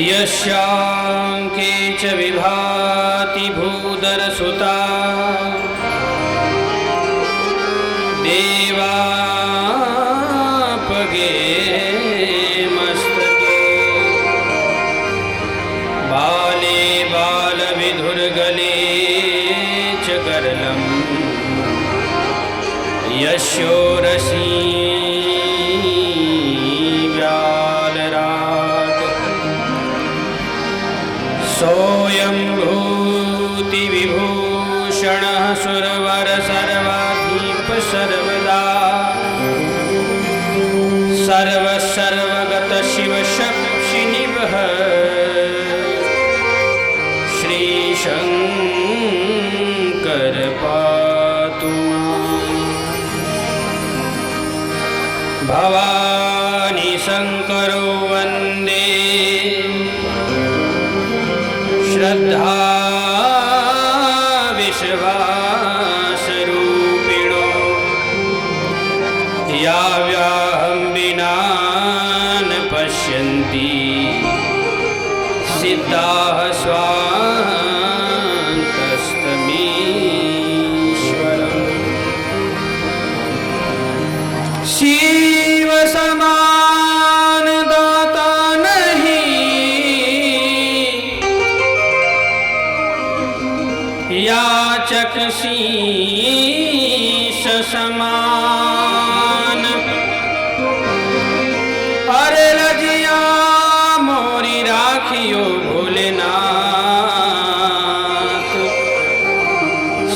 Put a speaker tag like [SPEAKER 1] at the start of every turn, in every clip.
[SPEAKER 1] यस्यांके च विभाति भूधरसुता देवापगे मस्तके बाले बालविधुर्गले च करलम् यस्योरसी सोऽयं भूति विभूषणः सुरवर सर्वाधिप सर्वदा सर्वगत शिव शक्तिनिभः श्री शंकर पातु भवानी शंकरो वंदे श्रद्धा विश्वासरूपिणो याव्याहं विना न पश्यन्ति सिद्धाः स्वान्तस्तमीश्वरम् शिव समान दाता याचक शीश समान अरे लजिया मोरी राखियो भोलेनाथ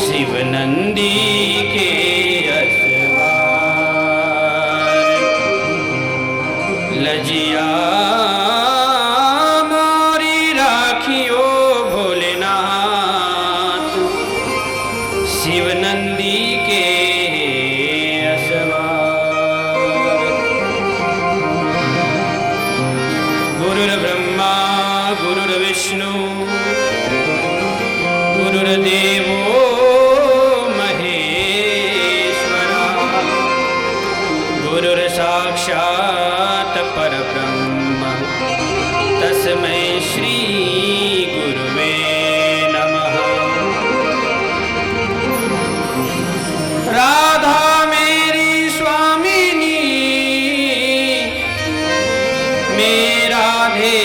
[SPEAKER 1] शिव नंदी के असवार लजिया मोरी राखियो शिव नंदी के असवार गुरुर्ब्रह्मा गुरुर्विष्णु गुरुर्देवो महेश्वरा गुरुर्साक्षात् परब्रह्म तस्मै श्री गुरुवे नमः। राधा मेरी स्वामिनी मेरा राधे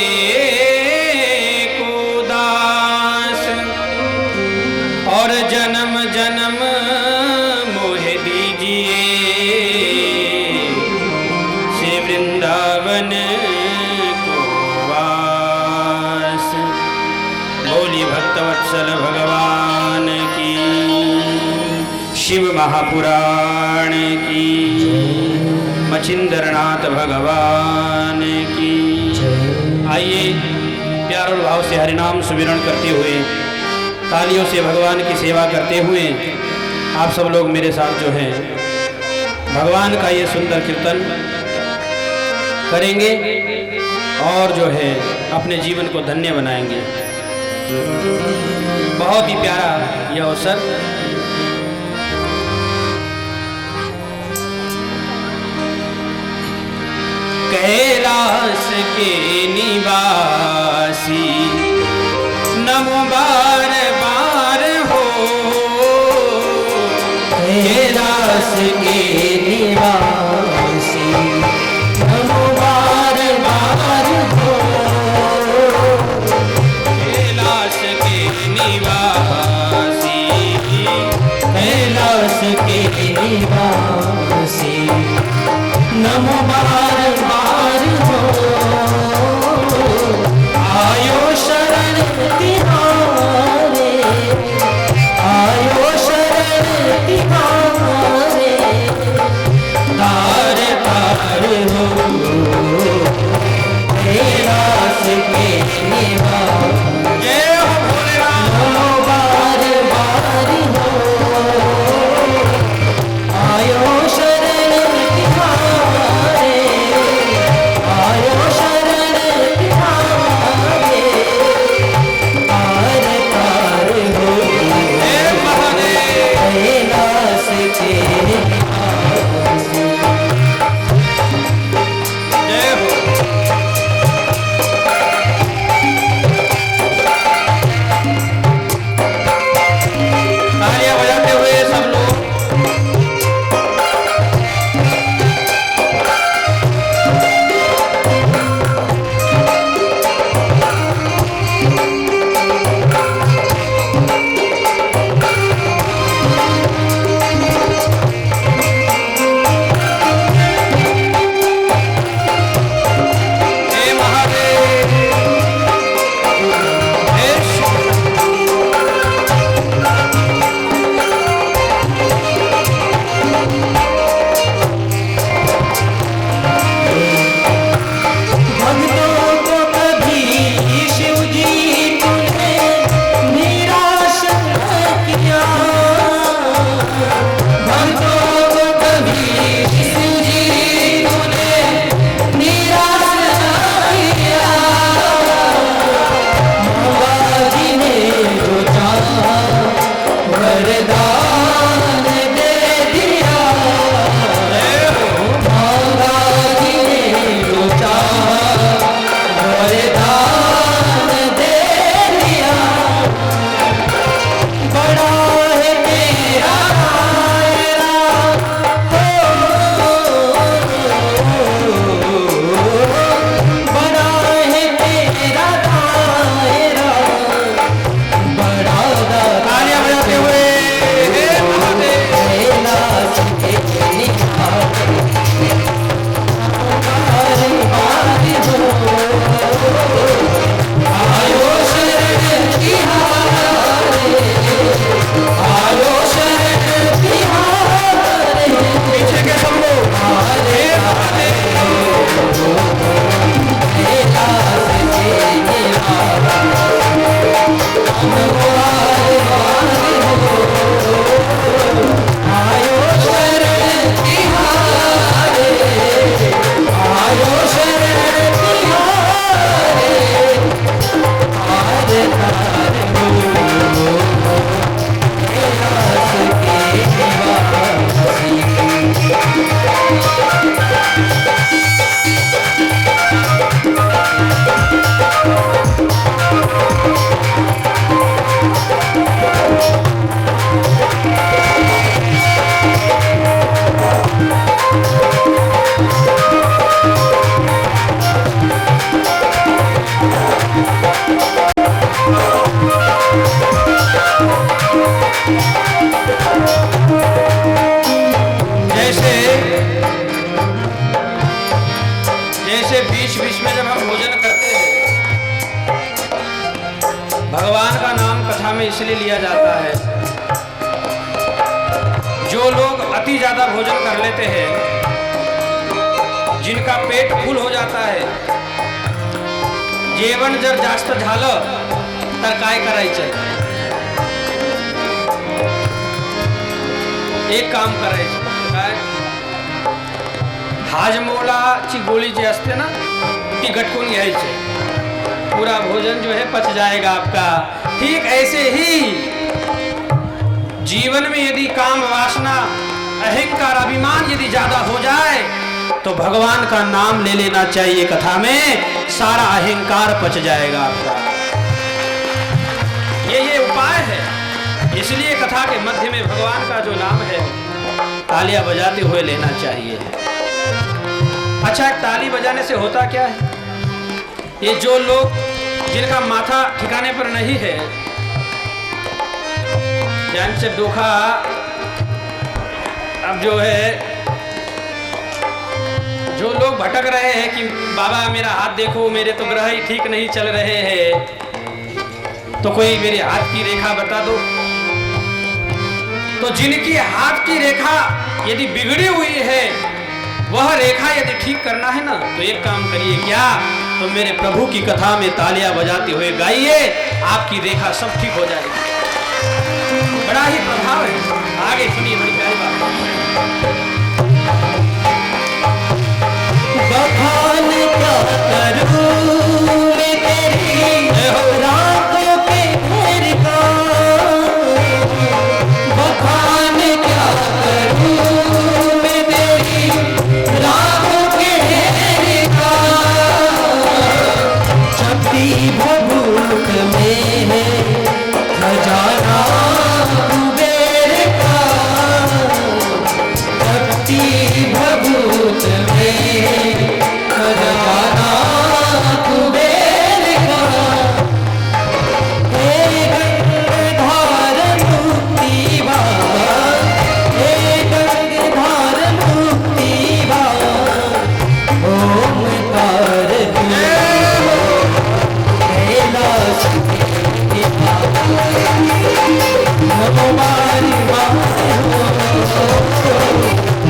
[SPEAKER 1] को दास और जन्म जन्म मोहे दीजिए से वृंदावन को वास। बोली भक्तवत्सल भगवान की, शिव महापुराण की, मचिंद्रनाथ भगवान की। आइए प्यार और भाव से हरिनाम सुमिरन करते हुए, तालियों से भगवान की सेवा करते हुए आप सब लोग मेरे साथ जो हैं भगवान का ये सुंदर कीर्तन करेंगे और जो है अपने जीवन को धन्य बनाएंगे। बहुत ही प्यारा यह अवसर। कैलाश के निवासी नमो बार बार हो,
[SPEAKER 2] कैलाश के निवासी नमो बार बार हो,
[SPEAKER 1] कैलाश के निवासी,
[SPEAKER 2] कैलाश के निवासी नमो बार बार हो। आयो शरण तिहारे, आयो शरण तिहारे, तार तार हो कैलाश के निवासी।
[SPEAKER 1] जय हो भोलेनाथ।
[SPEAKER 2] नमो बार बार हो, आयो शरण तिहारे,
[SPEAKER 1] जैसे बीच बीच में जब हम भोजन करते हैं, भगवान का नाम कथा में इसलिए लिया जाता है, जो लोग अति ज्यादा भोजन कर लेते हैं, जिनका पेट फुल हो जाता है, जेवण जर जास्त झालं तर काय करायचं? एक काम करायचं, काय? हाजमोलाची गोली जी असते ना, ती गटकून घ्यायची, पूरा भोजन जो है पच जाएगा आपका। ठीक ऐसे ही जीवन में यदि काम वासना अहंकार अभिमान यदि ज्यादा हो जाए तो भगवान का नाम ले लेना चाहिए। कथा में सारा अहंकार पच जाएगा आपका। ये उपाय है। इसलिए कथा के मध्य में भगवान का जो नाम है तालियां बजाते हुए लेना चाहिए। अच्छा, ताली बजाने से होता क्या है? ये जो लोग जिनका माथा ठिकाने पर नहीं है, ज्यांचे डोखा अब जो है, जो लोग भटक रहे हैं कि बाबा मेरा हाथ देखो, मेरे तो ग्रह ही ठीक नहीं चल रहे हैं, तो कोई मेरे हाथ की रेखा बता दो। तो जिनकी हाथ की रेखा यदि बिगड़ी हुई है, वह रेखा यदि ठीक करना है ना, तो एक काम करिए, क्या? तो मेरे प्रभु की कथा में तालियां बजाते हुए गाइए, आपकी रेखा सब ठीक हो जाएगी। बड़ा ही प्रभाव है। आगे सुनिए, बड़ी प्यारी बात।
[SPEAKER 2] बखान क्या करूं मैं तेरी रातों के फेर का, बखान क्या करूं मैं तेरी रातों के फेर का, छपी भभूत में है खजाना कुबेर का, छपी भभूत में खजाना कुबेर का, हे गंगाधर मुक्तिवान, हे गंगाधर मुक्तिवान, ओमकार कैलाश के हमारी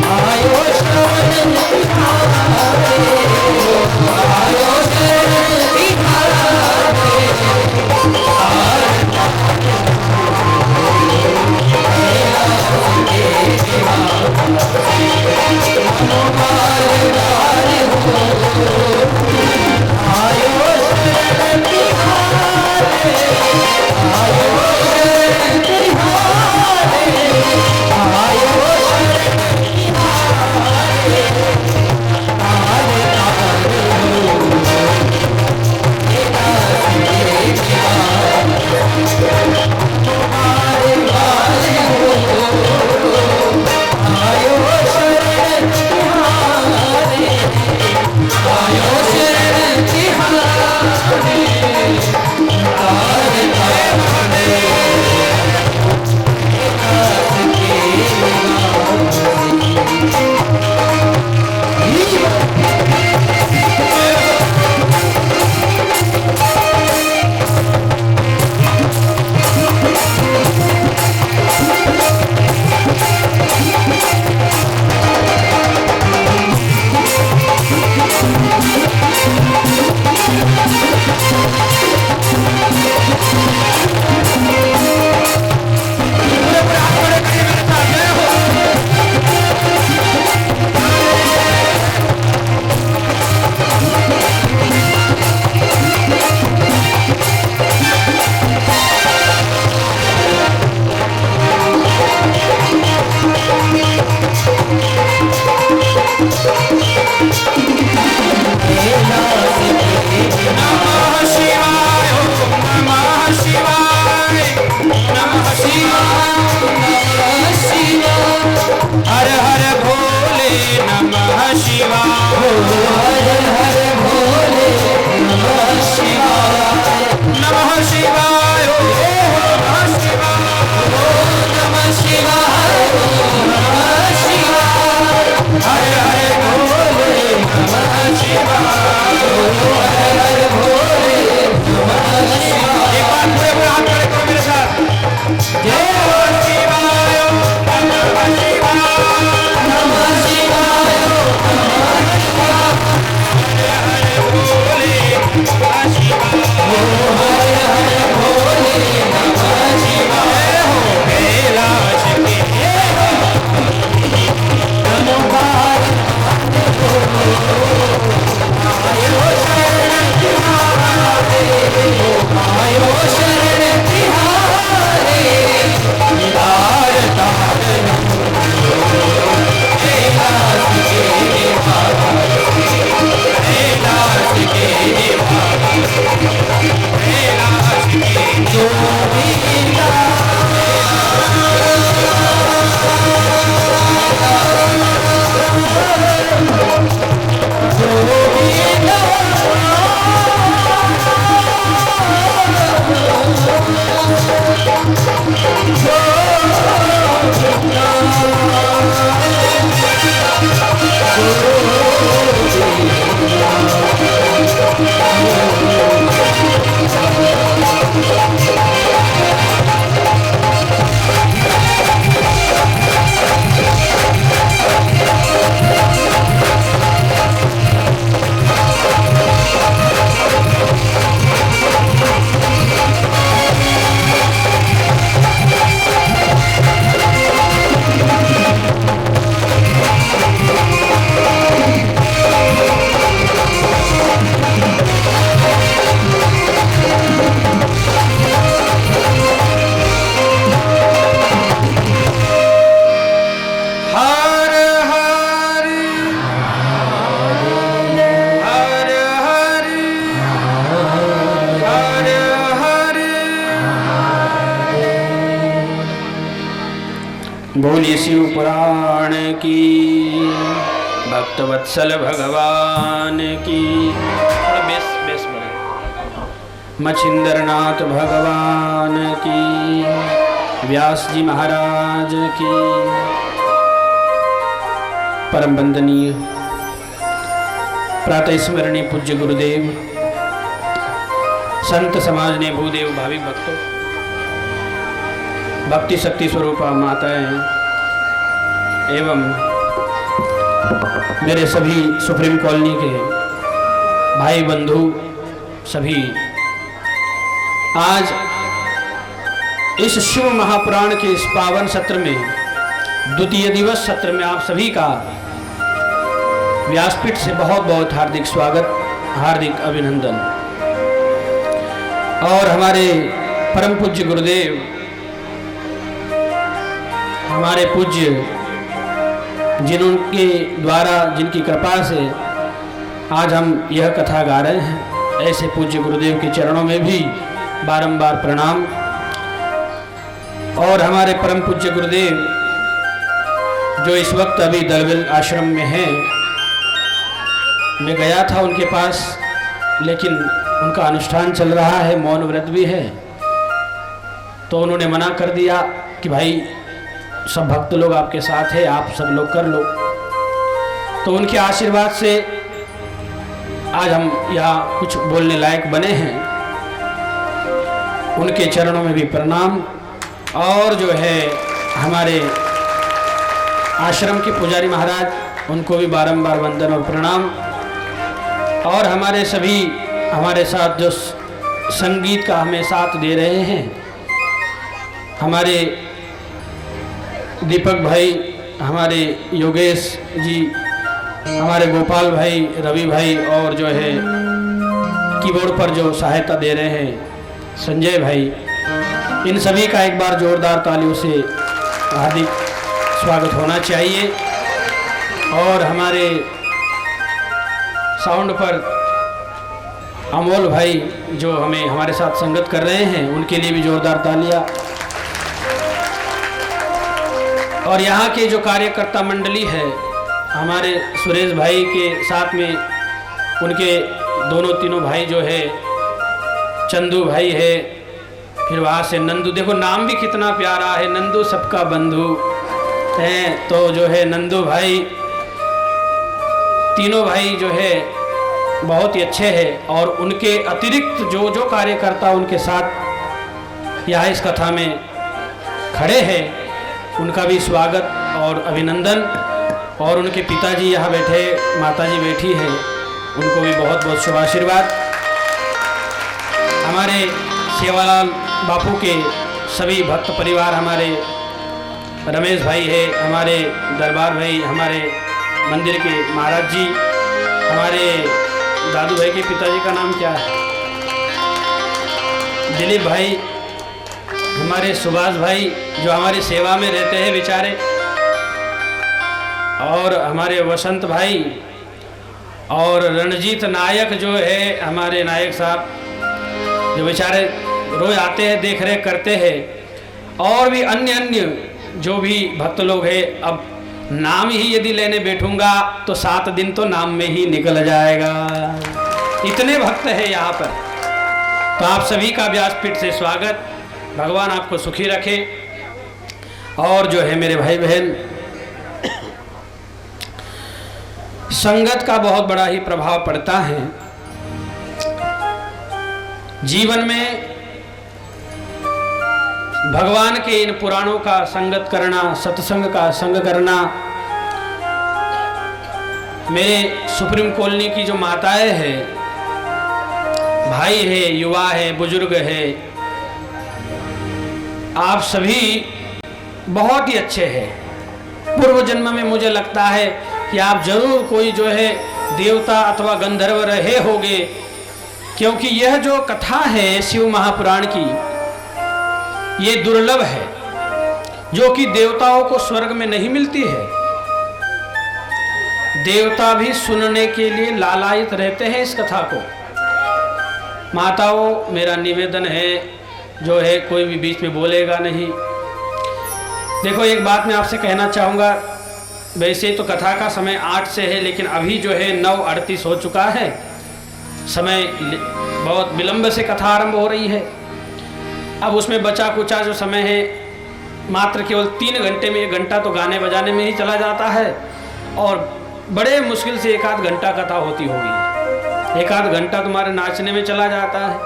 [SPEAKER 2] आयो श्रवण आयो
[SPEAKER 1] हरे बोलिए शिव पुराण की, भक्तवत्सल भगवान की। बेस बेस बड़े मछिंद्रनाथ भगवान की, व्यास जी महाराज की। परम वंदनीय प्रातः स्मरणीय पूज्य गुरुदेव, संत समाज ने भूदेव भाविक भक्तों, भक्ति शक्ति स्वरूपा माताएं एवं मेरे सभी सुप्रीम कॉलोनी के भाई बंधु सभी, आज इस शिव महापुराण के इस पावन सत्र में, द्वितीय दिवस सत्र में आप सभी का व्यासपीठ से बहुत बहुत हार्दिक स्वागत, हार्दिक अभिनंदन। और हमारे परम पूज्य गुरुदेव, हमारे पूज्य जिनके द्वारा, जिनकी कृपा से आज हम यह कथा गा रहे हैं, ऐसे पूज्य गुरुदेव के चरणों में भी बारंबार प्रणाम। और हमारे परम पूज्य गुरुदेव जो इस वक्त अभी दलवेल आश्रम में हैं, मैं गया था उनके पास, लेकिन उनका अनुष्ठान चल रहा है, मौन व्रत भी है, तो उन्होंने मना कर दिया कि भाई सब भक्त लोग आपके साथ हैं, आप सब लोग कर लो। तो उनके आशीर्वाद से आज हम यहाँ कुछ बोलने लायक बने हैं। उनके चरणों में भी प्रणाम। और जो है हमारे आश्रम के पुजारी महाराज, उनको भी बारंबार वंदन और प्रणाम। और हमारे सभी, हमारे साथ जो संगीत का हमें साथ दे रहे हैं, हमारे दीपक भाई, हमारे योगेश जी, हमारे गोपाल भाई, रवि भाई, और जो है कीबोर्ड पर जो सहायता दे रहे हैं संजय भाई, इन सभी का एक बार जोरदार तालियों से हार्दिक स्वागत होना चाहिए। और हमारे साउंड पर अमोल भाई जो हमारे साथ संगत कर रहे हैं, उनके लिए भी जोरदार तालियां। और यहाँ के जो कार्यकर्ता मंडली है, हमारे सुरेश भाई के साथ में उनके दोनों तीनों भाई जो है, चंदू भाई है, फिर वहाँ से नंदू, देखो नाम भी कितना प्यारा है, नंदू सबका बंधु हैं। तो जो है नंदू भाई, तीनों भाई जो है बहुत ही अच्छे हैं। और उनके अतिरिक्त जो जो कार्यकर्ता उनके साथ यहाँ इस कथा में खड़े हैं, उनका भी स्वागत और अभिनंदन। और उनके पिताजी यहाँ बैठे, माताजी बैठी है, उनको भी बहुत बहुत शुभ आशीर्वाद। हमारे सेवालाल बापू के सभी भक्त परिवार, हमारे रमेश भाई है, हमारे दरबार भाई, हमारे मंदिर के महाराज जी, हमारे दादू भाई के पिताजी का नाम क्या है, दिलीप भाई, हमारे सुभाष भाई जो हमारी सेवा में रहते हैं बेचारे, और हमारे वसंत भाई, और रणजीत नायक जो है हमारे नायक साहब, जो बेचारे रोज आते हैं, देख रेख करते हैं। और भी अन्य अन्य जो भी भक्त लोग हैं, अब नाम ही यदि लेने बैठूंगा तो 7 दिन तो नाम में ही निकल जाएगा, इतने भक्त हैं यहाँ पर। तो आप सभी का व्यासपीठ से स्वागत, भगवान आपको सुखी रखे। और जो है मेरे भाई बहन, संगत का बहुत बड़ा ही प्रभाव पड़ता है जीवन में। भगवान के इन पुराणों का संगत करना, सत्संग का संग करना। मेरे सुप्रीम कॉलोनी की जो माताएं हैं, भाई है, युवा है, बुजुर्ग है, आप सभी बहुत ही अच्छे हैं। पूर्व जन्म में मुझे लगता है कि आप जरूर कोई जो है देवता अथवा गंधर्व रहे होंगे, क्योंकि यह जो कथा है शिव महापुराण की, ये दुर्लभ है, जो कि देवताओं को स्वर्ग में नहीं मिलती है। देवता भी सुनने के लिए लालायित रहते हैं इस कथा को। माताओं, मेरा निवेदन है, जो है कोई भी बीच में बोलेगा नहीं। देखो, एक बात मैं आपसे कहना चाहूँगा। वैसे तो कथा का समय 8 से है, लेकिन अभी जो है 9:38 हो चुका है। समय बहुत विलंब से कथा आरंभ हो रही है। अब उसमें बचा कुचा जो समय है, मात्र केवल 3 घंटे में 1 घंटा तो गाने बजाने में ही चला जाता है, और बड़े मुश्किल से 1 आध घंटा कथा होती होगी। 1 आध घंटा तुम्हारे नाचने में चला जाता है।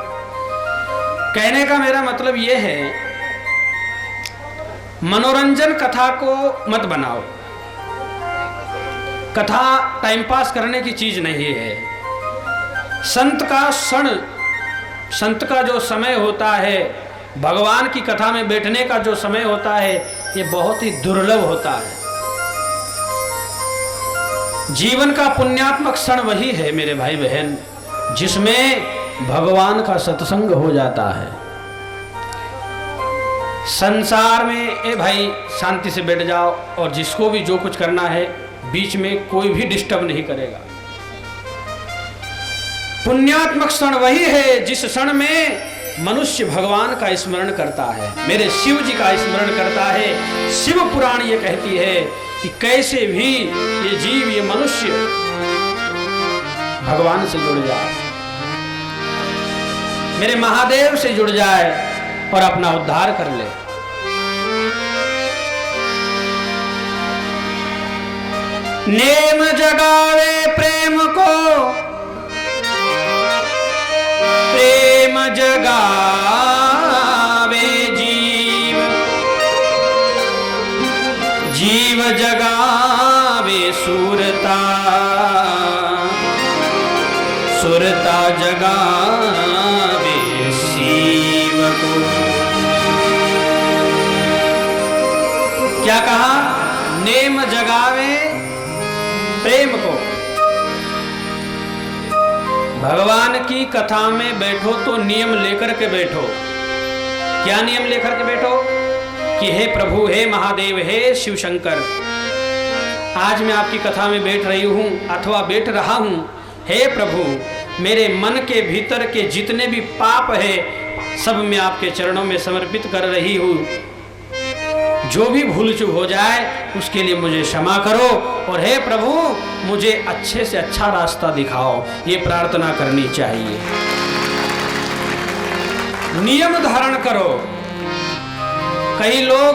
[SPEAKER 1] कहने का मेरा मतलब ये है, मनोरंजन कथा को मत बनाओ। कथा टाइम पास करने की चीज नहीं है। संत का जो समय होता है, भगवान की कथा में बैठने का जो समय होता है, ये बहुत ही दुर्लभ होता है। जीवन का पुण्यात्मक क्षण वही है मेरे भाई बहन, जिसमें भगवान का सत्संग हो जाता है। संसार में ए भाई शांति से बैठ जाओ, और जिसको भी जो कुछ करना है बीच में कोई भी डिस्टर्ब नहीं करेगा। पुण्यात्मक क्षण वही है जिस क्षण में मनुष्य भगवान का स्मरण करता है, मेरे शिव जी का स्मरण करता है। शिव पुराण ये कहती है कि कैसे भी ये जीव, ये मनुष्य भगवान से जुड़ जाए, मेरे महादेव से जुड़ जाए और अपना उद्धार कर ले। नेम जगावे प्रेम को, प्रेम जगावे जीव, जीव जगावे सुरता, सुरता जगावे शिव को। क्या कहा? नेम जगावे प्रेम को। भगवान की कथा में बैठो तो नियम लेकर के बैठो। क्या नियम लेकर के बैठो? कि हे प्रभु, हे महादेव, हे शिव शंकर, आज मैं आपकी कथा में बैठ रही हूं अथवा बैठ रहा हूं। हे प्रभु, मेरे मन के भीतर के जितने भी पाप है सब मैं आपके चरणों में समर्पित कर रही हूं। जो भी भूल चूक हो जाए उसके लिए मुझे क्षमा करो, और हे प्रभु मुझे अच्छे से अच्छा रास्ता दिखाओ, ये प्रार्थना करनी चाहिए। नियम धारण करो। कई लोग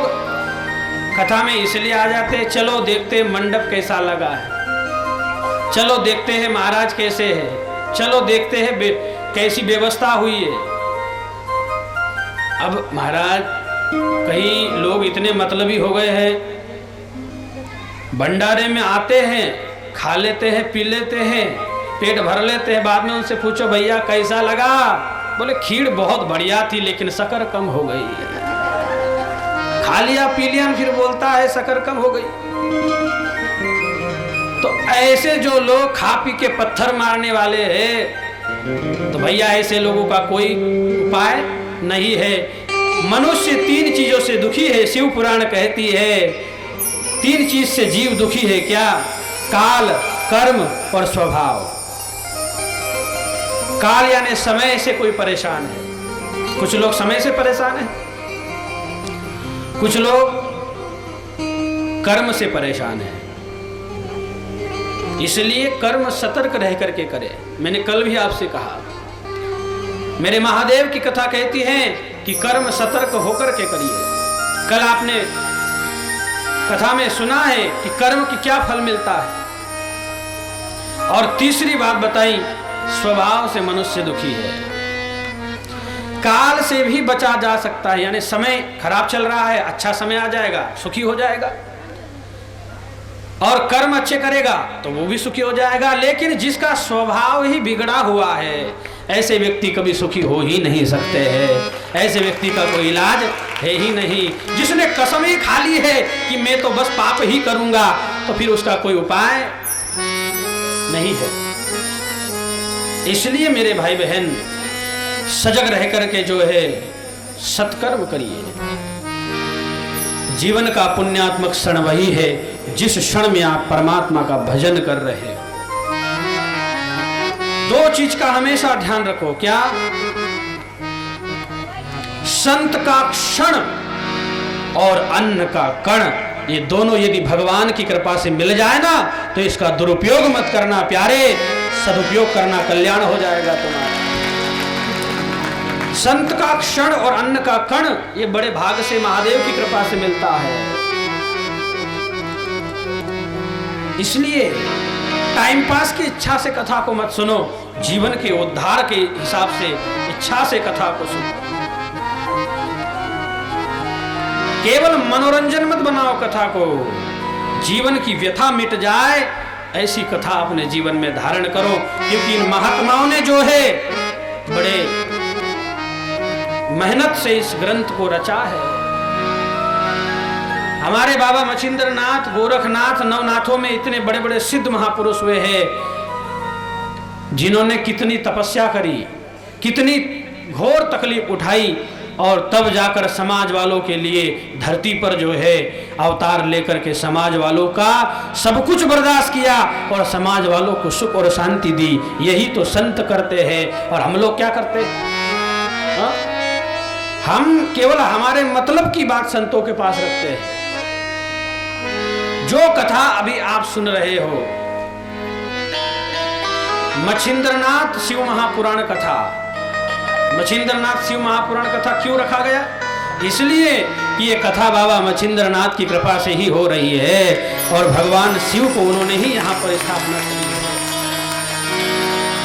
[SPEAKER 1] कथा में इसलिए आ जाते हैं, चलो देखते हैं मंडप कैसा लगा है, चलो देखते हैं महाराज कैसे है, चलो देखते हैं कैसी व्यवस्था हुई है। अब महाराज कई लोग इतने मतलबी हो गए हैं, भंडारे में आते हैं, खा लेते हैं, पी लेते हैं, पेट भर लेते हैं, बाद में उनसे पूछो भैया कैसा लगा, बोले खीर बहुत बढ़िया थी लेकिन शक्कर कम हो गई। खा लिया पी लिया, फिर बोलता है शक्कर कम हो गई। तो ऐसे जो लोग खा पी के पत्थर मारने वाले हैं, तो भैया ऐसे लोगों का कोई उपाय नहीं है। मनुष्य 3 चीजों से दुखी है। शिव पुराण कहती है 3 चीज से जीव दुखी है। क्या? काल, कर्म और स्वभाव। काल यानी समय से कोई परेशान है। कुछ लोग समय से परेशान हैं, कुछ लोग कर्म से परेशान हैं। इसलिए कर्म सतर्क रह करके करें। मैंने कल भी आपसे कहा, मेरे महादेव की कथा कहती है कि कर्म सतर्क होकर के करिए। कल आपने कथा में सुना है कि कर्म की क्या फल मिलता है। और तीसरी बात बताई, स्वभाव से मनुष्य दुखी है। काल से भी बचा जा सकता है, यानी समय खराब चल रहा है, अच्छा समय आ जाएगा, सुखी हो जाएगा। और कर्म अच्छे करेगा तो वो भी सुखी हो जाएगा। लेकिन जिसका स्वभाव ही बिगड़ा हुआ है, ऐसे व्यक्ति कभी सुखी हो ही नहीं सकते हैं। ऐसे व्यक्ति का कोई इलाज है ही नहीं। जिसने कसम ही खा ली है कि मैं तो बस पाप ही करूंगा, तो फिर उसका कोई उपाय नहीं है। इसलिए मेरे भाई बहन सजग रह करके जो है सत्कर्म करिए। जीवन का पुण्यात्मक क्षण वही है जिस क्षण में आप परमात्मा का भजन कर रहे हो। 2 चीज का हमेशा ध्यान रखो। क्या? संत का क्षण और अन्न का कण, ये दोनों यदि भगवान की कृपा से मिल जाए ना तो इसका दुरुपयोग मत करना प्यारे, सदुपयोग करना, कल्याण हो जाएगा तुम्हारा। संत का क्षण और अन्न का कण ये बड़े भाग से महादेव की कृपा से मिलता है। इसलिए टाइम पास की इच्छा से कथा को मत सुनो, जीवन के उद्धार के हिसाब से इच्छा से कथा को सुनो। केवल मनोरंजन मत बनाओ कथा को, जीवन की व्यथा मिट जाए ऐसी कथा अपने जीवन में धारण करो। क्योंकि इन महात्माओं ने जो है बड़े मेहनत से इस ग्रंथ को रचा है। हमारे बाबा मछिंद्रनाथ, गोरखनाथ, नवनाथों में इतने बड़े बड़े सिद्ध महापुरुष हुए हैं जिन्होंने कितनी तपस्या करी, कितनी घोर तकलीफ उठाई और तब जाकर समाज वालों के लिए धरती पर जो है अवतार लेकर के समाज वालों का सब कुछ बर्दाश्त किया और समाज वालों को सुख और शांति दी। यही तो संत करते हैं। और हम लोग क्या करते हैं? हा? हम केवल हमारे मतलब की बात संतों के पास रखते हैं। जो कथा अभी आप सुन रहे हो, मछिंद्रनाथ शिव महापुराण कथा, मछिंद्रनाथ शिव महापुराण कथा क्यों रखा गया? इसलिए कि ये कथा बाबा मछिंद्रनाथ की कृपा से ही हो रही है और भगवान शिव को उन्होंने ही यहाँ पर स्थापना की है।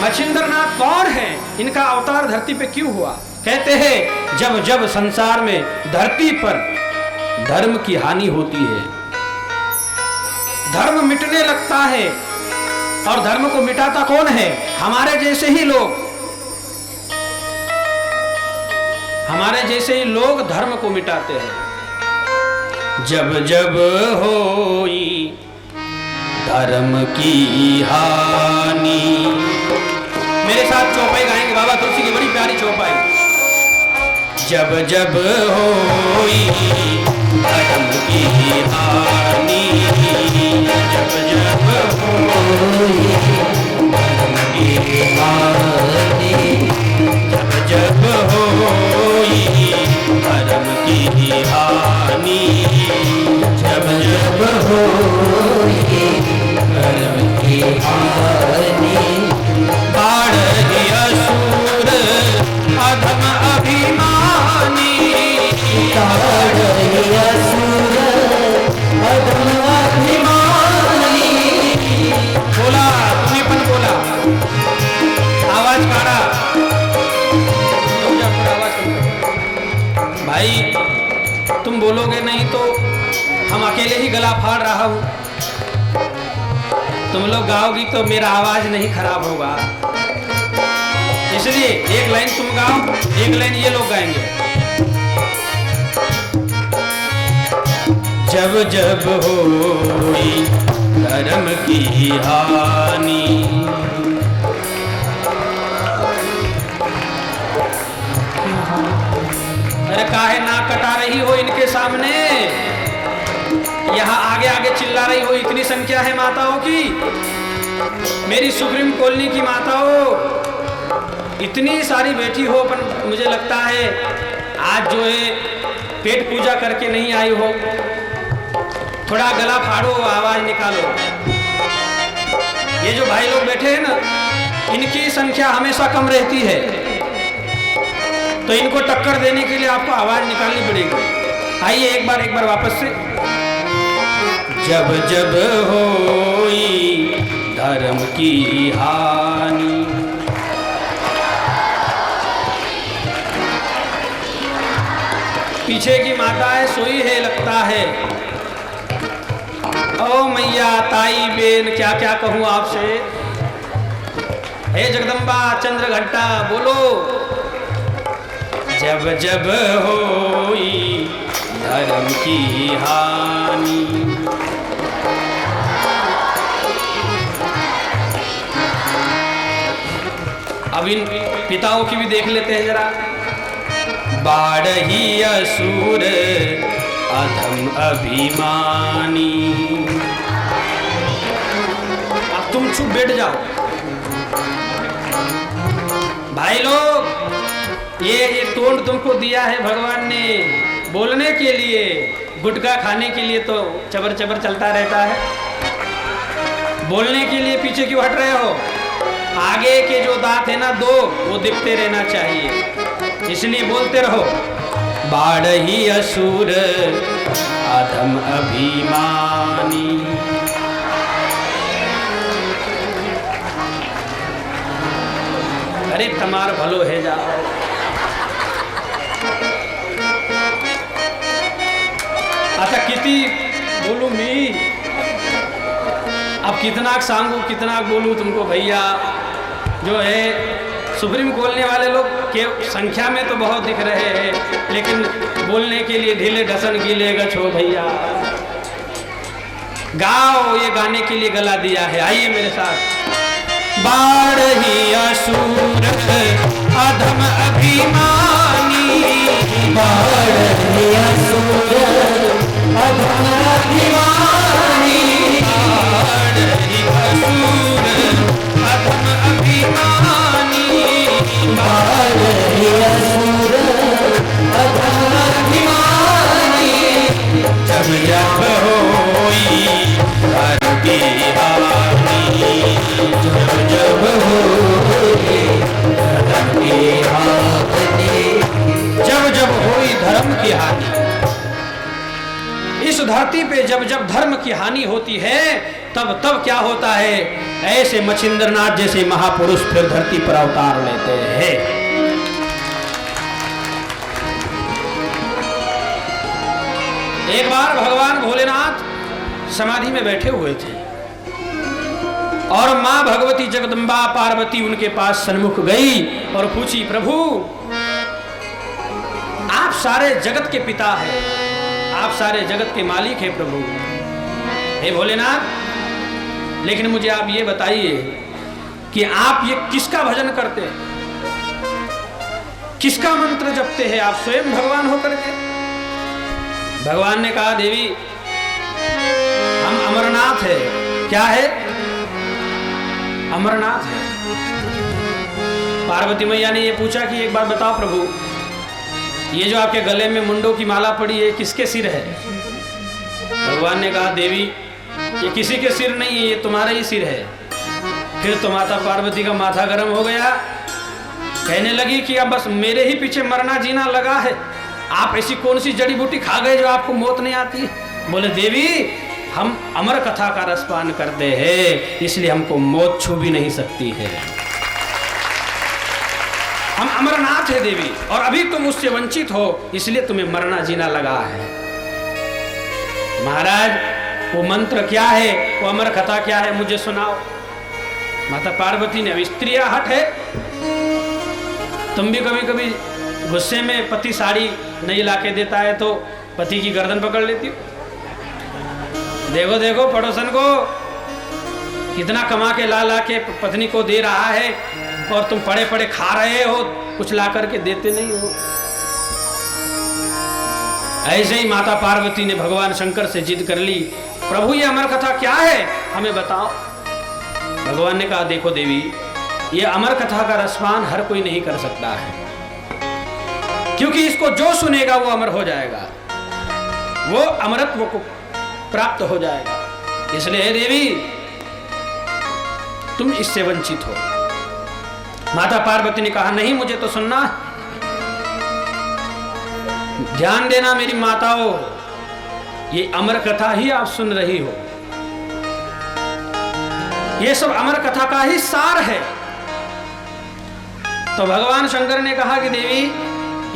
[SPEAKER 1] मछिंद्रनाथ कौन है? इनका अवतार धरती पे क्यों हुआ? कहते हैं जब जब संसार में धरती पर धर्म की हानि होती है, धर्म मिटने लगता है, और धर्म को मिटाता कौन है? हमारे जैसे ही लोग, हमारे जैसे ही लोग धर्म को मिटाते हैं। जब जब होई धर्म की हानि, मेरे साथ चौपाई गाएंगे बाबा तुलसी की बड़ी प्यारी चौपाई। जब जब होई धर्म की हानि, जब जब होई धर्म की हानि, जब जब होई धर्म की हानि, जब जब होई धर्म की हानि, बाढ़ असुर अधम अभिमानी, बाढ़ असुर अधम अभिमानी। बोला तुम्हें पन बोला, आवाज काढ़ा, भाई तुम बोलोगे नहीं तो हम अकेले ही गला फाड़ रहा हूं। तुम लोग गाओगी तो मेरा आवाज नहीं खराब होगा, इसलिए एक लाइन तुम गाओ, एक लाइन ये लोग गाएंगे। जब जब होई धर्म की हानि, अरे काहे नाक कटा रही हो इनके सामने? यहाँ आगे आगे चिल्ला रही हो, इतनी संख्या है माताओं की, मेरी सुप्रीम कॉलोनी की माताओं इतनी सारी बैठी हो, पर मुझे लगता है आज जो है पेट पूजा करके नहीं आई हो। थोड़ा गला फाड़ो, आवाज निकालो। ये जो भाई लोग बैठे हैं ना, इनकी संख्या हमेशा कम रहती है, तो इनको टक्कर देने के लिए आपको आवाज निकालनी पड़ेगी। आइए एक बार वापस से। जब जब होई धर्म की हानि, पीछे की माताएं सोई है लगता है। ओ मैया, ताई, बेन, क्या क्या कहूं आपसे। हे जगदम्बा, चंद्र घंटा, बोलो। जब जब होई धर्म की हानि, अब इन पिताओं की भी देख लेते हैं जरा। बाढ़ही असुर अधम अभिमानी। अब तुम चुप बैठ जाओ भाई लोग। ये टोन तुमको दिया है भगवान ने, बोलने के लिए, गुटखा खाने के लिए तो चबर चबर चलता रहता है, बोलने के लिए पीछे क्यों हट रहे हो? आगे के जो दांत है ना दो, वो दिखते रहना चाहिए, इसलिए बोलते रहो। बाढ़ही असुर अधम अभिमानी, अरे तमार भलो है जाओ। आता किती बोलू मी, अब कितना सांगू कितना बोलूं तुमको भैया। जो है सुप्रीम बोलने वाले लोग के संख्या में तो बहुत दिख रहे हैं, लेकिन बोलने के लिए ढीले ढसन गीले गछो भैया। गाओ, ये गाने के लिए गला दिया है, आइए मेरे साथ। बाढ़ही असुर अधम अभिमानी,
[SPEAKER 2] बाढ़ही असुर अधम अभिमानी,
[SPEAKER 1] बाढ़ही असुर अधम अभिमानी,
[SPEAKER 2] बाढ़ही असुर अधम अभिमानी।
[SPEAKER 1] जब जब होई धर्म की हानि,
[SPEAKER 2] जब जब होई धर्म की हानि,
[SPEAKER 1] जब जब होई धर्म की हानि। इस धरती पे जब जब धर्म की हानि होती है, तब तब क्या होता है? ऐसे मच्छिंद्रनाथ जैसे महापुरुष फिर धरती पर अवतार लेते हैं। एक बार भगवान भोलेनाथ समाधि में बैठे हुए थे और मां भगवती जगदम्बा पार्वती उनके पास सन्मुख गई और पूछी, प्रभु आप सारे जगत के पिता हैं, आप सारे जगत के मालिक हैं प्रभु, हे भोलेनाथ, लेकिन मुझे आप ये बताइए कि आप ये किसका भजन करते हैं, किसका मंत्र जपते हैं? आप स्वयं भगवान होकर के? भगवान ने कहा, देवी हम अमरनाथ है। क्या है? अमरनाथ है। पार्वती मैया ने ये पूछा कि एक बात बताओ प्रभु, ये जो आपके गले में मुंडों की माला पड़ी है किसके सिर है? भगवान ने कहा, देवी ये किसी के सिर नहीं है, ये तुम्हारा ही सिर है। फिर तो माता पार्वती का माथा गर्म हो गया, कहने लगी कि अब बस मेरे ही पीछे मरना जीना लगा है, आप ऐसी कौन सी जड़ी बूटी खा गए जो आपको मौत नहीं आती? बोले, देवी हम अमर कथा का रसपान करते हैं, इसलिए हमको मौत छू भी नहीं सकती है। हम अमरनाथ है देवी, और अभी तुम उससे वंचित हो, इसलिए तुम्हें मरना जीना लगा है। महाराज वो मंत्र क्या है, वो अमर कथा क्या है, मुझे सुनाओ। माता पार्वती ने, स्त्रियां हट है, तुम भी कभी कभी गुस्से में पति साड़ी नहीं लाके देता है तो पति की गर्दन पकड़ लेती हो। देखो देखो पड़ोसन को कितना कमा के ला के पत्नी को दे रहा है, और तुम पड़े पड़े खा रहे हो, कुछ ला करके देते नहीं हो। ऐसे ही माता पार्वती ने भगवान शंकर से जिद कर ली, प्रभु ये अमर कथा क्या है, हमें बताओ। भगवान ने कहा, देखो देवी, ये अमर कथा का रसपान हर कोई नहीं कर सकता है, क्योंकि इसको जो सुनेगा वो अमर हो जाएगा, वो अमरत्व को प्राप्त हो जाएगा। इसलिए हे देवी तुम इससे वंचित हो। माता पार्वती ने कहा, नहीं मुझे तो सुनना। ध्यान देना मेरी माताओं, ये अमर कथा ही आप सुन रही हो, ये सब अमर कथा का ही सार है। तो भगवान शंकर ने कहा कि देवी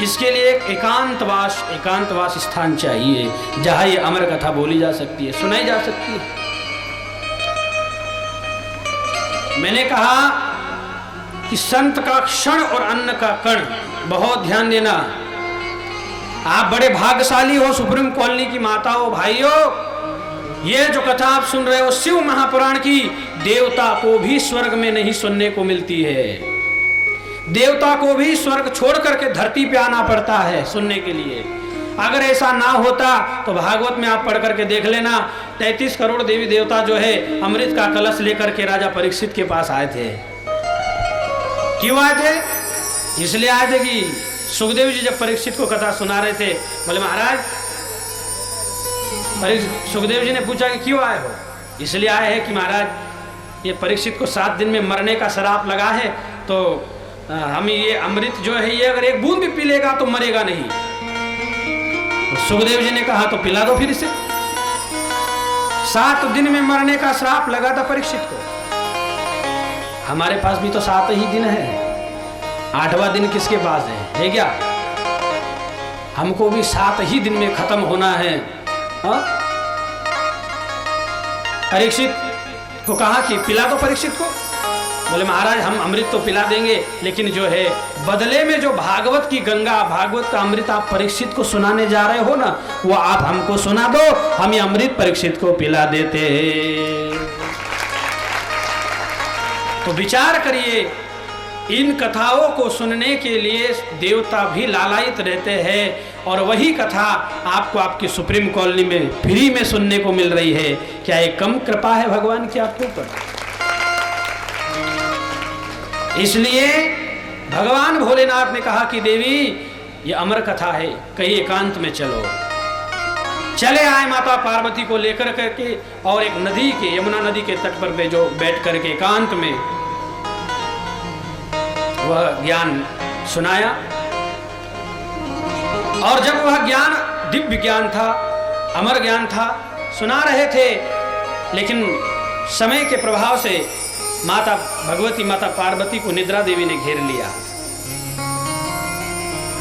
[SPEAKER 1] इसके लिए एक एकांतवास स्थान चाहिए, जहां ये अमर कथा बोली जा सकती है, सुनाई जा सकती है। मैंने कहा कि संत का क्षण और अन्न का कण, बहुत ध्यान देना। आप बड़े भाग्यशाली हो, सुप्रीम कॉलोनी की माताओं भाइयों, ये जो कथा आप सुन रहे हो शिव महापुराण की, देवता को भी स्वर्ग में नहीं सुनने को मिलती है। देवता को भी स्वर्ग छोड़ करके धरती पे आना पड़ता है सुनने के लिए। अगर ऐसा ना होता तो भागवत में आप पढ़ करके देख लेना, 33 करोड़ देवी देवता जो है अमृत का कलश लेकर के राजा परीक्षित के पास आए थे। क्यों आए थे? इसलिए आए थे कि सुखदेव जी जब परीक्षित को कथा सुना रहे थे, बोले महाराज, सुखदेव जी ने पूछा कि क्यों आए हो? इसलिए आए हैं कि महाराज ये परीक्षित को 7 दिन में मरने का श्राप लगा है, तो हम ये अमृत जो है ये अगर एक बूंद भी पी लेगा तो मरेगा नहीं। तो सुखदेव जी ने कहा तो पिला दो फिर इसे। 7 दिन में मरने का श्राप लगा था परीक्षित को। हमारे पास भी तो 7 ही दिन है, 8वां दिन किसके पास है क्या? हमको भी 7 ही दिन में खत्म होना है। परीक्षित को कहा कि पिला दो परीक्षित को। बोले महाराज हम अमृत तो पिला देंगे, लेकिन जो है बदले में जो भागवत की गंगा, भागवत का अमृत आप परीक्षित को सुनाने जा रहे हो ना, वो आप हमको सुना दो, हम ये अमृत परीक्षित को पिला देते हैं। तो विचार करिए, इन कथाओं को सुनने के लिए देवता भी लालायित रहते हैं, और वही कथा आपको आपकी सुप्रीम कॉलोनी में फ्री में सुनने को मिल रही है। क्या ये कम कृपा है भगवान की आपके ऊपर? इसलिए भगवान भोलेनाथ ने कहा कि देवी ये अमर कथा है, कहीं एकांत में चलो। चले आए माता पार्वती को लेकर करके, और एक नदी के, यमुना नदी के तट पर पे जो बैठ करके एकांत में वह ज्ञान सुनाया। और जब वह ज्ञान दिव्य ज्ञान था, अमर ज्ञान था, सुना रहे थे, लेकिन समय के प्रभाव से माता भगवती, माता पार्वती को निद्रा देवी ने घेर लिया।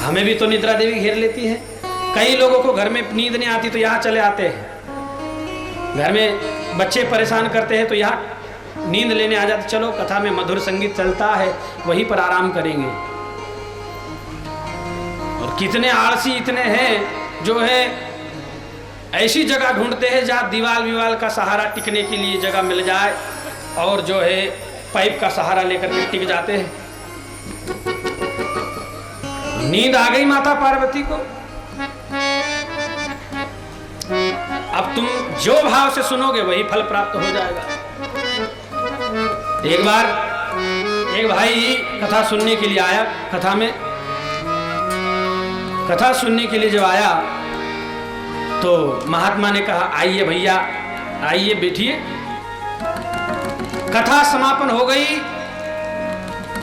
[SPEAKER 1] हमें भी तो निद्रा देवी घेर लेती है। कई लोगों को घर में नींद नहीं आती तो यहाँ चले आते हैं, घर में बच्चे परेशान करते हैं तो यहाँ नींद लेने आ जाते, चलो कथा में मधुर संगीत चलता है वहीं पर आराम करेंगे। और कितने आलसी इतने हैं जो है ऐसी जगह ढूंढते हैं जहाँ दीवाल विवाल का सहारा टिकने के लिए जगह मिल जाए, और जो है पाइप का सहारा लेकर के टिक जाते हैं। नींद आ गई माता पार्वती को। अब तुम जो भाव से सुनोगे वही फल प्राप्त हो जाएगा। एक बार एक भाई कथा सुनने के लिए आया, कथा सुनने के लिए जब आया तो महात्मा ने कहा आइए भैया, आइए बैठिए। कथा समापन हो गई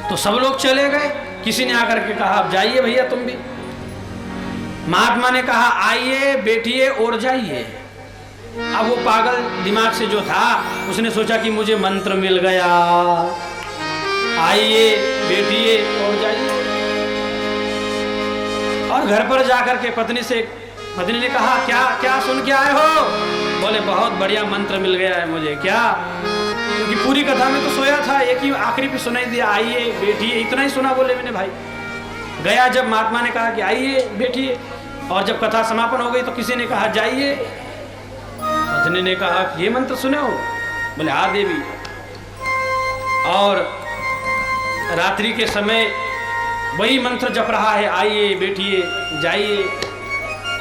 [SPEAKER 1] तो सब लोग चले गए। किसी ने आकर के कहा अब जाइए भैया तुम भी। महात्मा ने कहा आइए बैठिए और जाइए। अब वो पागल दिमाग से जो था उसने सोचा कि मुझे मंत्र मिल गया, आइए बैठिए और जाइए। और घर पर जाकर के पत्नी ने कहा क्या क्या सुन के आए हो? बोले बहुत बढ़िया मंत्र मिल गया है मुझे। क्या? क्योंकि पूरी कथा में तो सोया था, एक ही आखिरी पे सुनाई दिया आइए बैठिए, इतना ही सुना। बोले मैंने भाई गया जब महात्मा ने कहा कि आइए बैठिए, और जब कथा समापन हो गई तो किसी ने कहा जाइए। पत्नी ने कहा ये मंत्र सुने हो? बोले हाँ देवी। और रात्रि के समय वही मंत्र जप रहा है, आइए बैठिए जाइए,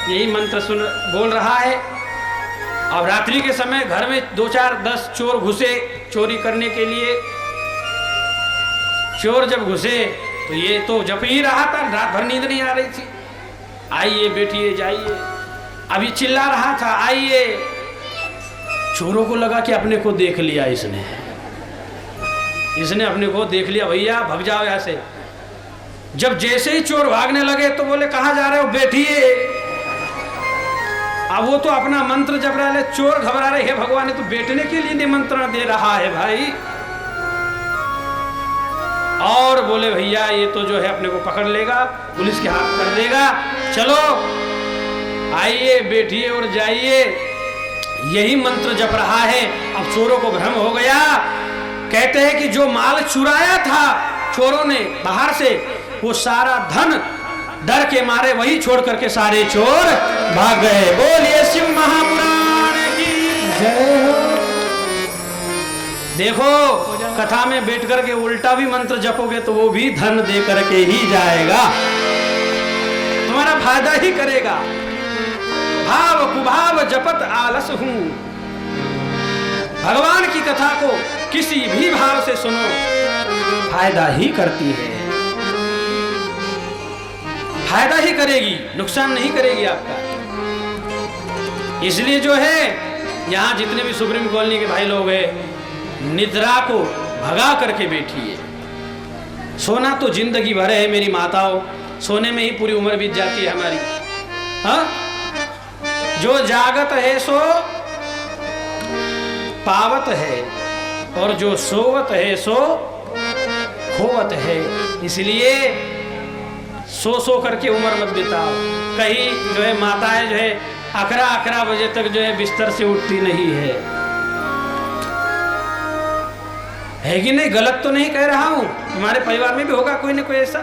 [SPEAKER 1] यही मंत्र बोल रहा है। अब रात्रि के समय घर में 2-4-10 चोर घुसे चोरी करने के लिए। चोर जब घुसे तो ये तो जप ही रहा था, रात भर नींद नहीं आ रही थी, आइए बैठिए जाइए। अभी चिल्ला रहा था आइए। चोरों को लगा कि अपने को देख लिया इसने अपने को देख लिया, भैया भाग जाओ यहाँ से। जब जैसे ही चोर भागने लगे तो बोले कहाँ जा रहे हो? बैठिए। अब वो तो अपना मंत्र जप रहा है, चोर घबरा रहे हैं, भगवान ने तो बैठने के लिए निमंत्रण दे रहा है भाई। और बोले भैया ये तो जो है अपने को पकड़ लेगा, पुलिस के हाथ कर देगा, चलो आइए बैठिए और जाइए। यही मंत्र जप रहा है। अब चोरों को भ्रम हो गया। कहते हैं कि जो माल चुराया था चोरों ने बाहर से, वो सारा धन डर के मारे वही छोड़ करके सारे चोर भाग गए। बोलिए शिव महापुराण की जय हो। देखो कथा में बैठ करके उल्टा भी मंत्र जपोगे तो वो भी धन दे करके ही जाएगा, तुम्हारा फायदा ही करेगा। भाव कुभाव जपत आलस हूं। भगवान की कथा को किसी भी भाव से सुनो, फायदा ही करती है। फायदा ही करेगी, नुकसान नहीं करेगी आपका। इसलिए जो है यहाँ जितने भी सुप्रीम कॉलोनी के भाई लोग हैं, निद्रा को भगा करके बैठिए। सोना तो जिंदगी भर है मेरी माताओं, सोने में ही पूरी उम्र बीत जाती है हमारी। हाँ, जो जागत है सो पावत है, और जो सोवत है सो खोवत है। इसलिए सो करके उम्र मत बिताओ। कहीं जो है माताएं जो है 11 बजे तक जो है बिस्तर से उठती नहीं है कि नहीं? गलत तो नहीं कह रहा हूं, तुम्हारे परिवार में भी होगा कोई ना कोई ऐसा।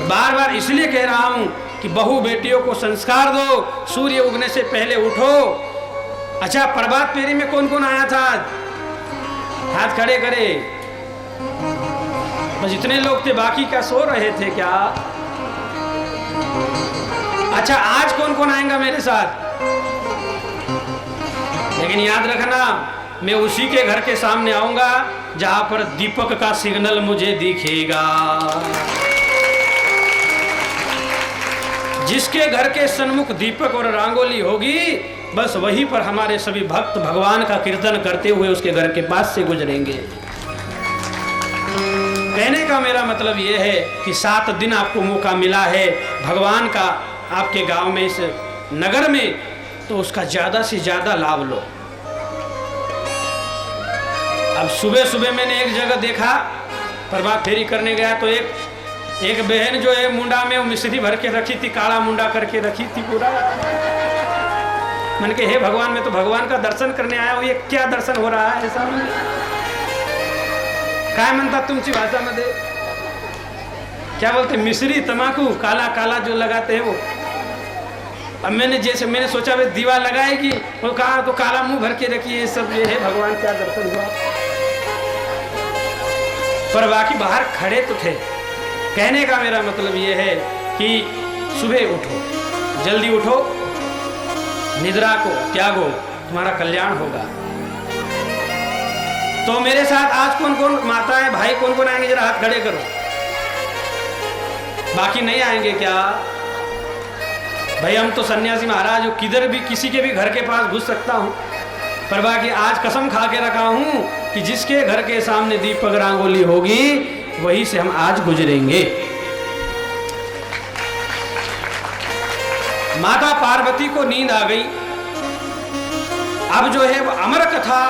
[SPEAKER 1] बार बार इसलिए कह रहा हूं कि बहू बेटियों को संस्कार दो, सूर्य उगने से पहले उठो। अच्छा, प्रभात फेरी में कौन कौन आया था? हाथ खड़े करे। बस इतने लोग थे, बाकी क्या सो रहे थे क्या? अच्छा, आज कौन कौन आएगा मेरे साथ? लेकिन याद रखना, मैं उसी के घर के सामने आऊंगा जहां पर दीपक का सिग्नल मुझे दिखेगा। जिसके घर के सन्मुख दीपक और रंगोली होगी, बस वहीं पर हमारे सभी भक्त भगवान का कीर्तन करते हुए उसके घर के पास से गुजरेंगे। कहने का मेरा मतलब यह है कि 7 दिन आपको मौका मिला है भगवान का आपके गांव में, इस नगर में, तो उसका ज्यादा से ज्यादा लाभ लो। अब सुबह सुबह मैंने एक जगह देखा, प्रभात फेरी करने गया तो एक बहन जो है मुंडा में मिश्री भर के रखी थी, काला मुंडा करके रखी थी पूरा। मन के हे भगवान, मैं तो भगवान का दर्शन करने आया हूँ, ये क्या दर्शन हो रहा है ऐसा? काय म्हणता तुमची भाषा में? क्या बोलते? मिश्री, तमाकू, काला काला जो लगाते हैं वो। अब मैंने सोचा वे दीवा लगाएगी, वो कहा तो काला मुंह भर के रखी है सब। ये है भगवान, क्या दर्शन हुआ? पर बाकी बाहर खड़े तो थे। कहने का मेरा मतलब ये है कि सुबह उठो, जल्दी उठो, निद्रा को त्यागो, तुम्हारा कल्याण होगा। तो मेरे साथ आज कौन कौन माताएं भाई कौन कौन आएंगे? जरा हाथ खड़े करो। बाकी नहीं आएंगे क्या? भाई हम तो सन्यासी महाराज, किधर भी किसी के भी घर के पास घुस सकता हूं, पर बाकी आज कसम खा के रखा हूं कि जिसके घर के सामने दीपक रंगोली होगी वहीं से हम आज गुजरेंगे। माता पार्वती को नींद आ गई। अब जो है वो अमर कथा,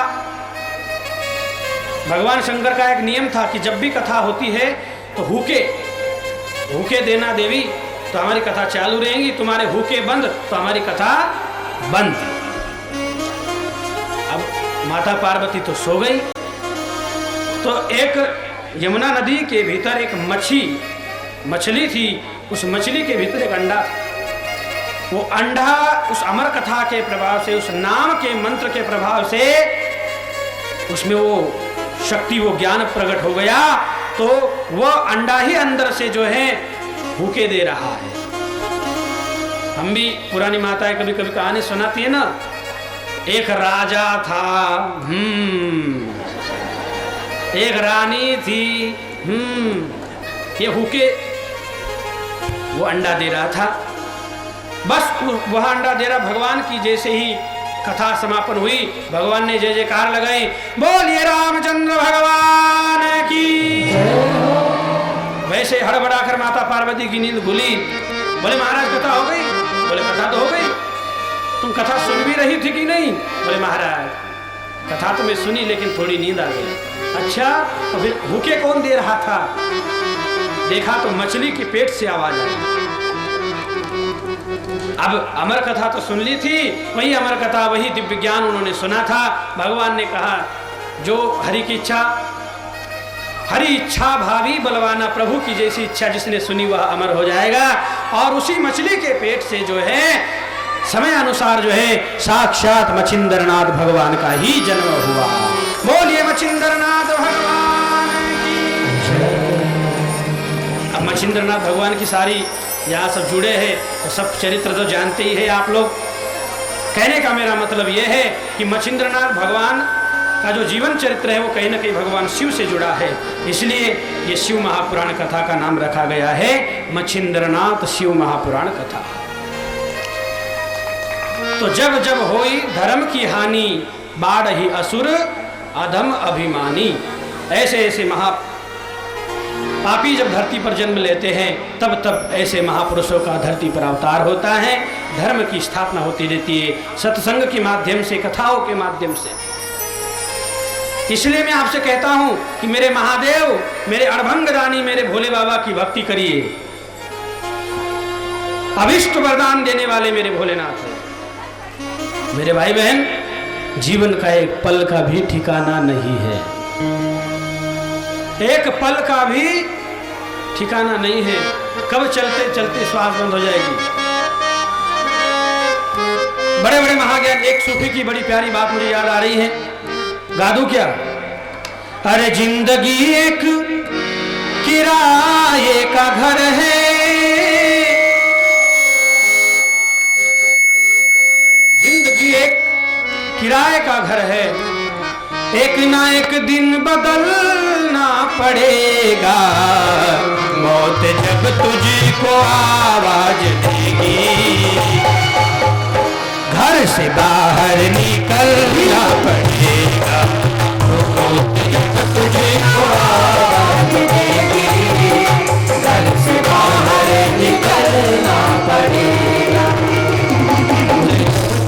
[SPEAKER 1] भगवान शंकर का एक नियम था कि जब भी कथा होती है तो हुके देना देवी, तो हमारी कथा चालू रहेगी, तुम्हारे हुके बंद तो हमारी कथा बंद। अब माता पार्वती तो सो गई, तो एक यमुना नदी के भीतर एक मछली थी। उस मछली के भीतर एक अंडा था। वो अंडा उस अमर कथा के प्रभाव से, उस नाम के मंत्र के प्रभाव से उसमें वो शक्ति, वो ज्ञान प्रकट हो गया। तो वह अंडा ही अंदर से जो है भूखे दे रहा है। हम भी पुरानी माताएं कभी कभी कहानी सुनाती है ना, एक राजा था, एक रानी थी, ये भूखे वो अंडा दे रहा था। बस वह अंडा दे रहा। भगवान की जैसे ही कथा समापन हुई, भगवान ने जय जयकार लगाई, बोलिए रामचंद्र भगवान की। वैसे हड़बड़ाकर माता पार्वती की नींद खुली। बोले महाराज कथा हो गई? बोले कथा तो हो गई, तुम कथा सुन भी रही थी कि नहीं? बोले महाराज कथा तो मैं सुनी, लेकिन थोड़ी नींद आ गई। अच्छा, तो फिर भूखे कौन दे रहा था? देखा तो मछली के पेट से आवाज आई। अब अमर कथा तो सुन ली थी, वही अमर कथा, वही दिव्य ज्ञान उन्होंने सुना था। भगवान ने कहा जो हरि की इच्छा, हरि इच्छा भावी बलवाना, प्रभु की जैसी इच्छा जिसने सुनी वह अमर हो जाएगा। और उसी मछली के पेट से जो है समय अनुसार जो है साक्षात मछिंद्रनाथ भगवान का ही जन्म हुआ। बोलिए मछिंद्रनाथ भगवान की। अब मछिंद्रनाथ भगवान की सारी यहाँ सब जुड़े हैं, तो सब चरित्र तो जानते ही है आप लोग। कहने का मेरा मतलब यह है कि मछिंद्रनाथ भगवान का जो जीवन चरित्र है वो कहीं ना कहीं भगवान शिव से जुड़ा है। इसलिए ये शिव महापुराण कथा का नाम रखा गया है मच्छिंद्रनाथ शिव महापुराण कथा। तो जब जब होई धर्म की हानि, बाढ़ ही असुर अधम अभिमानी। ऐसे ऐसे महा पापी जब धरती पर जन्म लेते हैं तब तब ऐसे महापुरुषों का धरती पर अवतार होता है, धर्म की स्थापना होती रहती है सत्संग के माध्यम से, कथाओं के माध्यम से। इसलिए मैं आपसे कहता हूं कि मेरे महादेव, मेरे अड़भंग रानी, मेरे भोले बाबा की भक्ति करिए। अभिष्ट वरदान देने वाले मेरे भोलेनाथ हैं। मेरे भाई बहन, जीवन का एक पल का भी ठिकाना नहीं है, एक पल का भी ठिकाना नहीं है। कब चलते चलते श्वास बंद हो जाएगी। बड़े बड़े महाज्ञान, एक सूफी की बड़ी प्यारी बात मुझे याद आ रही है, गा दूं क्या? अरे जिंदगी एक किराए का घर है, जिंदगी एक किराए का घर है, एक ना एक दिन बदलना पड़ेगा। मौत जब तुझको आवाज देगी, घर से बाहर निकलना पड़ेगा। मौत जब तुझको आवाज देगी, घर से बाहर निकलना पड़ेगा।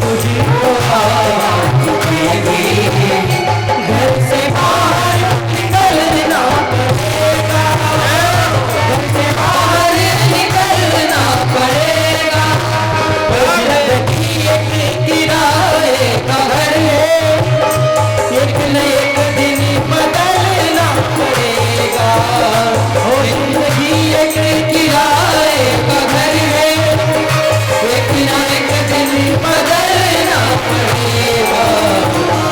[SPEAKER 1] तुझको आवाज देगी, घर से बाहर निकलना पड़ेगा, घर से बाहर निकलना पड़ेगा। जिंदगी एक किराए का घर है, एक न एक दिन बदलना पड़ेगा। ओ जिंदगी एक किराए का घर है, एक न एक दिन बदलना पड़ेगा।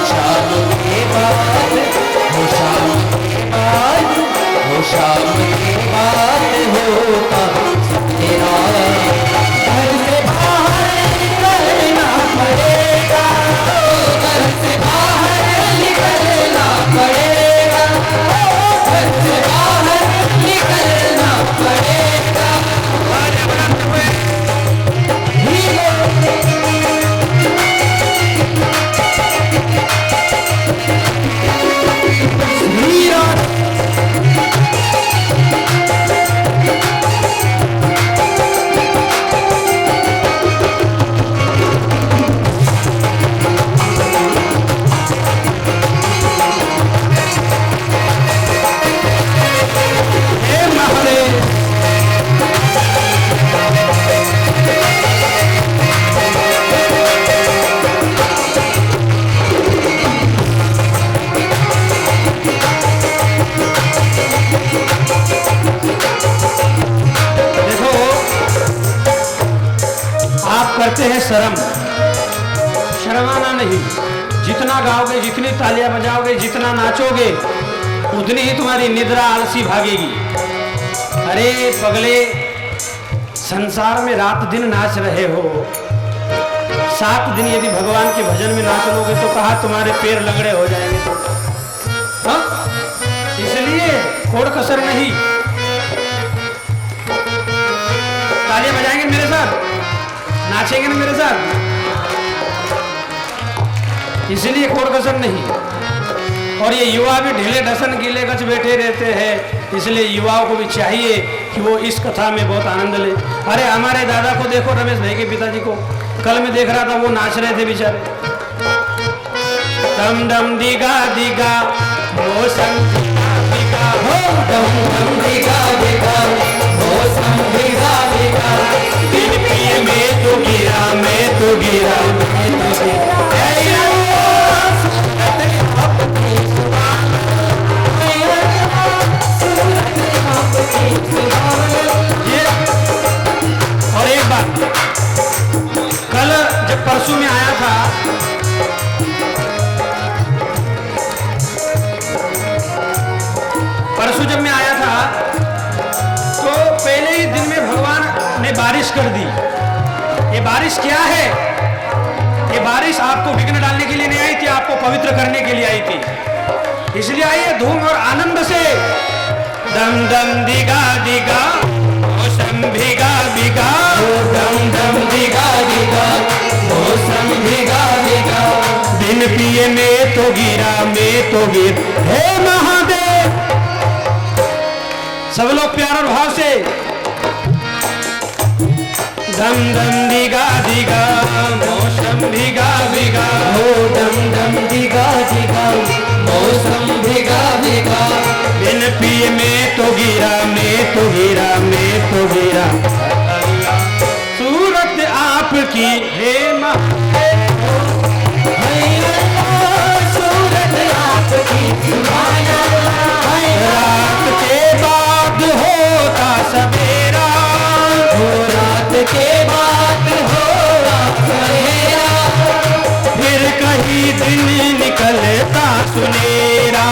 [SPEAKER 1] शाम के बाद, वो शाम के बाद, वो शाम के बाद होगा तेरा। घर से बाहर निकलना पड़ेगा, घर से बाहर निकलना पड़ेगा, घर से बाहर निकलना पड़ेगा। करते हैं शर्म, शर्माना नहीं। जितना गाओगे, जितनी तालियां बजाओगे, जितना नाचोगे, उतनी ही तुम्हारी निद्रा आलसी भागेगी। अरे पगले, संसार में रात दिन नाच रहे हो, 7 दिन यदि भगवान के भजन में नाच लोगे तो कहा तुम्हारे पैर लंगड़े हो जाएंगे। तो इसलिए कोड़ कसर नहीं। तालियां बजाएंगे मेरे साथ, नाचेंगे ना मेरे साथ, इसलिए कोड़ कसर नहीं। और ये युवा भी ढीले ढसन गीले गच बैठे रहते हैं, इसलिए युवाओं को भी चाहिए कि वो इस कथा में बहुत आनंद ले। अरे हमारे दादा को देखो, रमेश भाई के पिताजी को, कल मैं देख रहा था, वो नाच रहे थे बेचारे। दम दम दिगा दिगा मौसम दिगा, हो दम दम दिगा दिगा मौसम दिगा दिगा। दिन पिए में तो गिरा, मैं तो गिरा, मैं तो गिरा। और एक बात, कल जब परसों में आया था, परसों जब मैं आया था तो पहले ही दिन में भगवान ने बारिश कर दी। ये बारिश क्या है? ये बारिश आपको विघ्न डालने के लिए नहीं आई थी, आपको पवित्र करने के लिए आई थी। इसलिए आइए धूम और आनंद से। दम दम दिगा दिगा मौसम भीगा भीगा,
[SPEAKER 2] दम दम दिगा दिगा मौसम भीगा भीगा,
[SPEAKER 1] बिन पिए में तो गिर हे महादेव। सब लोग प्यार और भाव से दम दम दिगा दिगा मौसम भीगा भीगा,
[SPEAKER 2] हो दम दम दिगा दिगा मौसम भीगा भीगा,
[SPEAKER 1] बिन पिए में तो गिरा सूरत आपकी हे महादेव,
[SPEAKER 2] सूरत आपकी सुभान अल्लाह,
[SPEAKER 1] रात के बाद होता सवेरा,
[SPEAKER 2] हो रात के बाद हो सवेरा,
[SPEAKER 1] फिर कहीं दिन निकलता सुनेरा,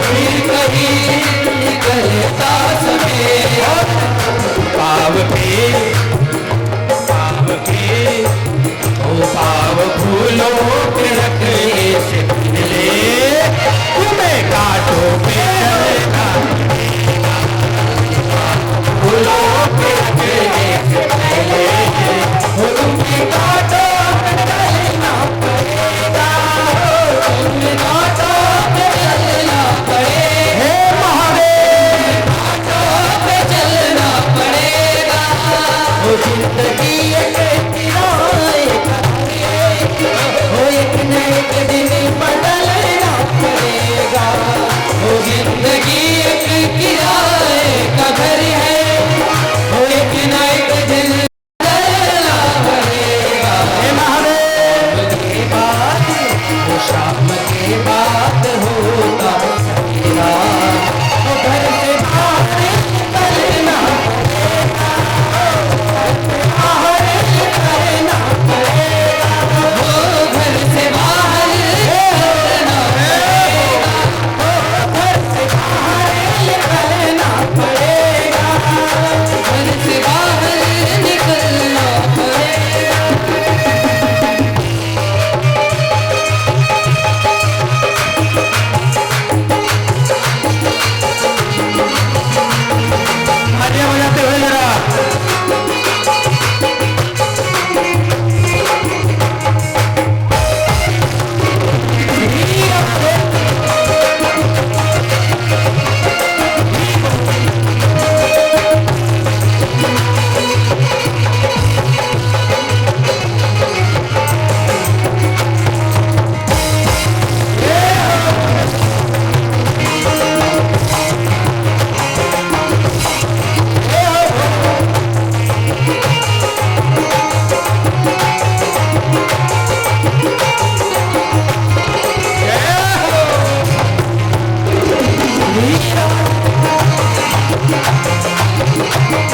[SPEAKER 2] फिर कहीं निकलता सवेरा,
[SPEAKER 1] पाव फूलों के रखने से पहले तुम्हें काटो पे चलना,
[SPEAKER 2] फूलों के रखने से पहले तुम्हें काटो पे चलना पड़ेगा, तुम्हें काटो पे चलना पड़ेगा,
[SPEAKER 1] हे महादेव
[SPEAKER 2] काटो पे चलना पड़ेगा, वो जिंदगी एक किराए का वो एक न एक दिन बदलना पड़ेगा, वो जिंदगी एक किराए का घर है, वो एक न एक दिन बदलना पड़ेगा,
[SPEAKER 1] हे महादेव
[SPEAKER 2] के बाद वो शाम के बाद होगा सवेरा, वो घर से बाहर निकलना पड़ेगा, बाहर निकलना पड़ेगा, वो घर से बाहर निकलना पड़ेगा, वो घर से बाहर निकलना पड़ेगा, घर से बाहर निकलना पड़ेगा।
[SPEAKER 1] तालियां बजाते हुए जरा।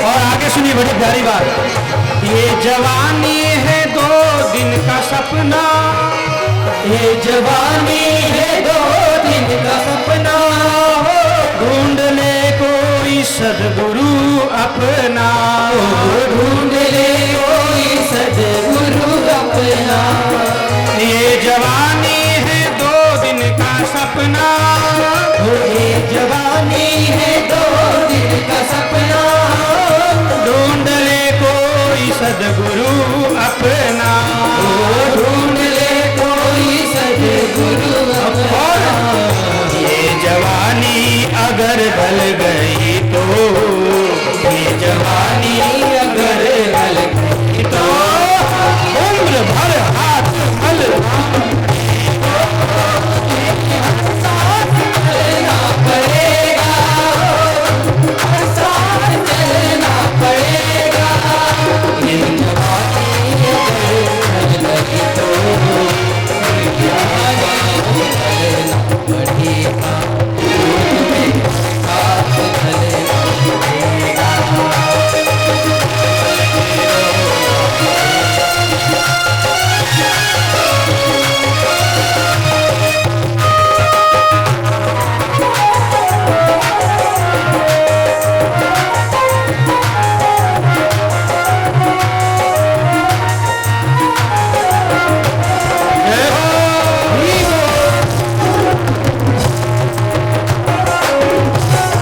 [SPEAKER 1] और आगे सुनिए बड़ी प्यारी बात। ये जवानी है 2 दिन का सपना,
[SPEAKER 2] ये जवानी है 2 दिन का सपना, हो
[SPEAKER 1] ढूंढ ले कोई सदगुरु अपना,
[SPEAKER 2] ढूंढ ले कोई सदगुरु अपना,
[SPEAKER 1] ये जवानी है 2 दिन का सपना,
[SPEAKER 2] हो ये जवानी है 2 दिन का सपना,
[SPEAKER 1] ढूंढ ले कोई सदगुरु अपना,
[SPEAKER 2] हो ढूंढ ले कोई सदगुरु अपना,
[SPEAKER 1] ये जवानी अगर ढल गई तो